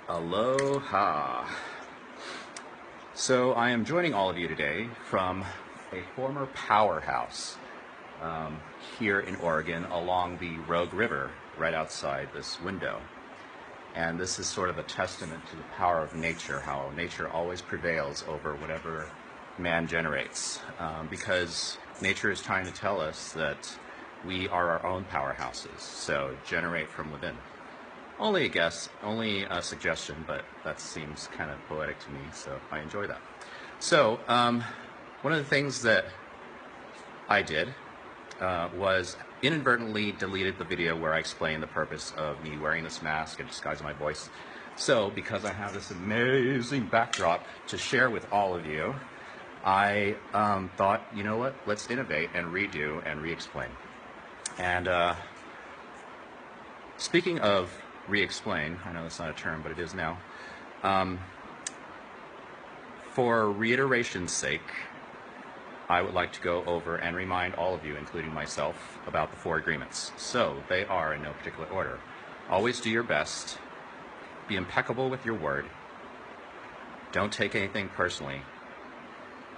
Aloha. So I am joining all of you today from a former powerhouse here in Oregon along the Rogue River right outside this window. And this is sort of a testament to the power of nature, how nature always prevails over whatever man generates. Because nature is trying to tell us that we are our own powerhouses, so generate from within. Only a guess, only a suggestion, but that seems kind of poetic to me, so I enjoy that. So, one of the things that I did was inadvertently deleted the video where I explained the purpose of me wearing this mask and disguising my voice. So, because I have this amazing backdrop to share with all of you, I thought, you know what, let's innovate and redo and re-explain. And speaking of re-explain, I know that's not a term, but it is now. For reiteration's sake, I would like to go over and remind all of you, including myself, about the 4 agreements. So they are in no particular order. Always do your best. Be impeccable with your word. Don't take anything personally.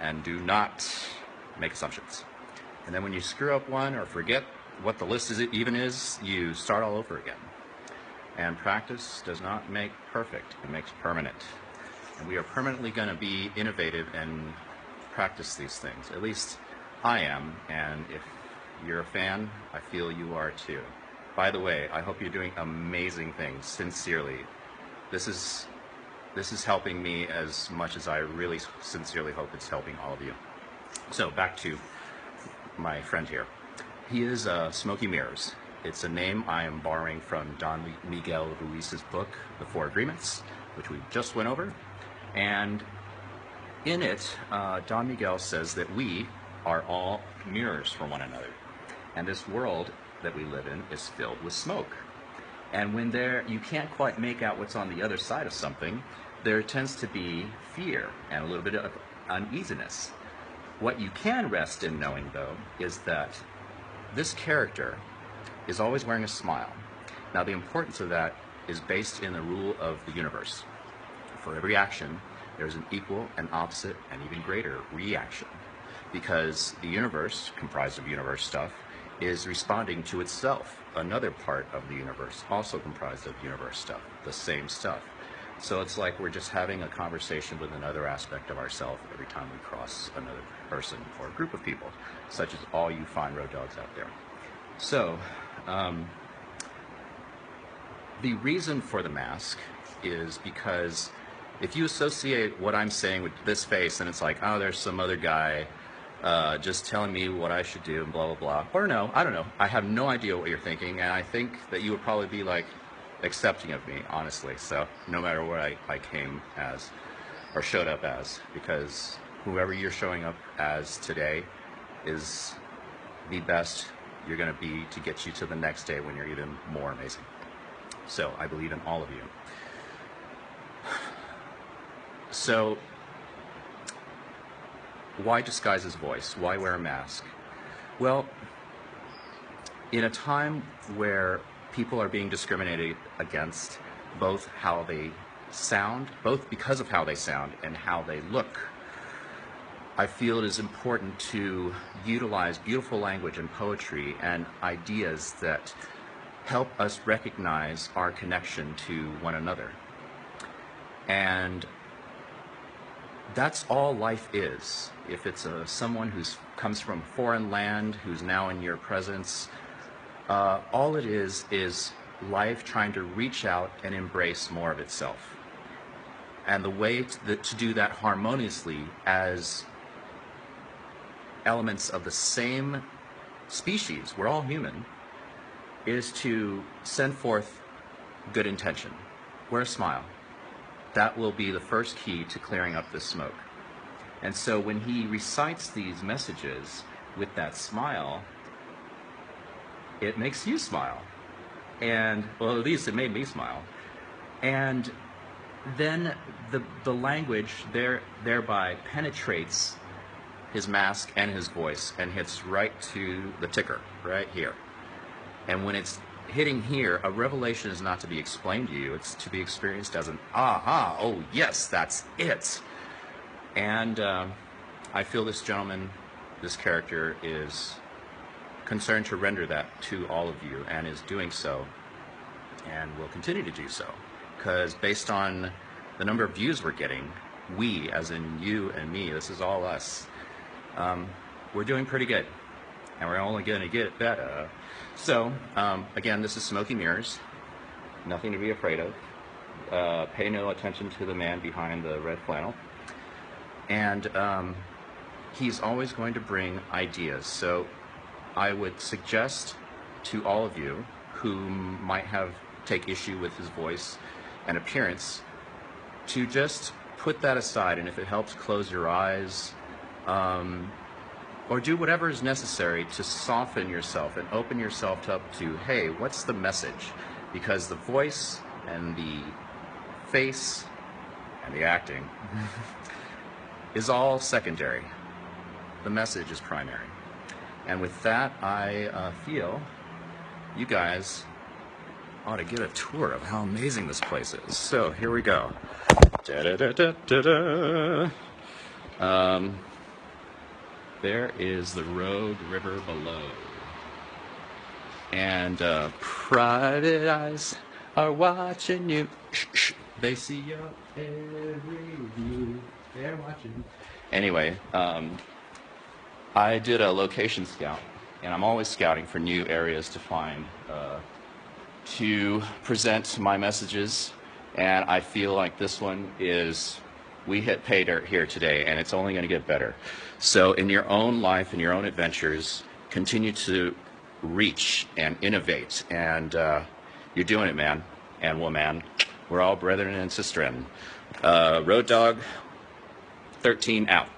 And do not make assumptions. And then when you screw up one or forget what the list even is, you start all over again. And practice does not make perfect, it makes permanent. And we are permanently going to be innovative and practice these things. At least I am, and if you're a fan, I feel you are too. By the way, I hope you're doing amazing things, sincerely. This is helping me as much as I really sincerely hope it's helping all of you. So back to my friend here. He is Smokey Mirrors. It's a name I am borrowing from Don Miguel Ruiz's book, The 4 Agreements, which we just went over. And in it, Don Miguel says that we are all mirrors for one another. And this world that we live in is filled with smoke. And when you can't quite make out what's on the other side of something, there tends to be fear and a little bit of uneasiness. What you can rest in knowing, though, is that this character is always wearing a smile. Now, the importance of that is based in the rule of the universe. For every action, there's an equal and opposite and even greater reaction, because the universe, comprised of universe stuff, is responding to itself, another part of the universe, also comprised of universe stuff, the same stuff. So it's like we're just having a conversation with another aspect of ourselves every time we cross another person or a group of people, such as all you fine road dogs out there. So, the reason for the mask is because if you associate what I'm saying with this face, and it's like, oh, there's some other guy just telling me what I should do and blah, blah, blah. Or no, I don't know. I have no idea what you're thinking, and I think that you would probably be like accepting of me, honestly. So no matter what I came as or showed up as, because whoever you're showing up as today is the best you're going to be to get you to the next day when you're even more amazing. So I believe in all of you. So why disguise his voice? Why wear a mask? Well, in a time where people are being discriminated against, both how they sound, both because of how they sound and how they look, I feel it is important to utilize beautiful language and poetry and ideas that help us recognize our connection to one another. And that's all life is. If it's someone who comes from a foreign land, who's now in your presence, all it is life trying to reach out and embrace more of itself. And the way to do that harmoniously as elements of the same species, we're all human, is to send forth good intention. Wear a smile. That will be the first key to clearing up this smoke. And so when he recites these messages with that smile, it makes you smile. And, well, at least it made me smile. And then the language thereby penetrates his mask and his voice and hits right to the ticker, right here. And when it's hitting here, a revelation is not to be explained to you. It's to be experienced as an aha, oh yes, that's it. And I feel this gentleman, this character, is concerned to render that to all of you, and is doing so, and will continue to do so. Because based on the number of views we're getting, we, as in you and me, this is all us, we're doing pretty good. And we're only going to get better. So, again, this is Smokey Mirrors. Nothing to be afraid of. Pay no attention to the man behind the red flannel. And he's always going to bring ideas. So I would suggest to all of you who might take issue with his voice and appearance to just put that aside, and if it helps, close your eyes, or do whatever is necessary to soften yourself and open yourself up to, hey, what's the message? Because the voice and the face and the acting is all secondary. The message is primary. And with that, I feel you guys ought to get a tour of how amazing this place is. So here we go. Da-da-da-da-da-da. There is the Rogue River below. And private eyes are watching you. They see your every move. They're watching. Anyway, I did a location scout, and I'm always scouting for new areas to find to present my messages. And I feel like this one is, we hit pay dirt here today, and it's only going to get better. So in your own life, in your own adventures, continue to reach and innovate. And you're doing it, man and woman. We're all brethren and sisterin. Road Dog 13 out.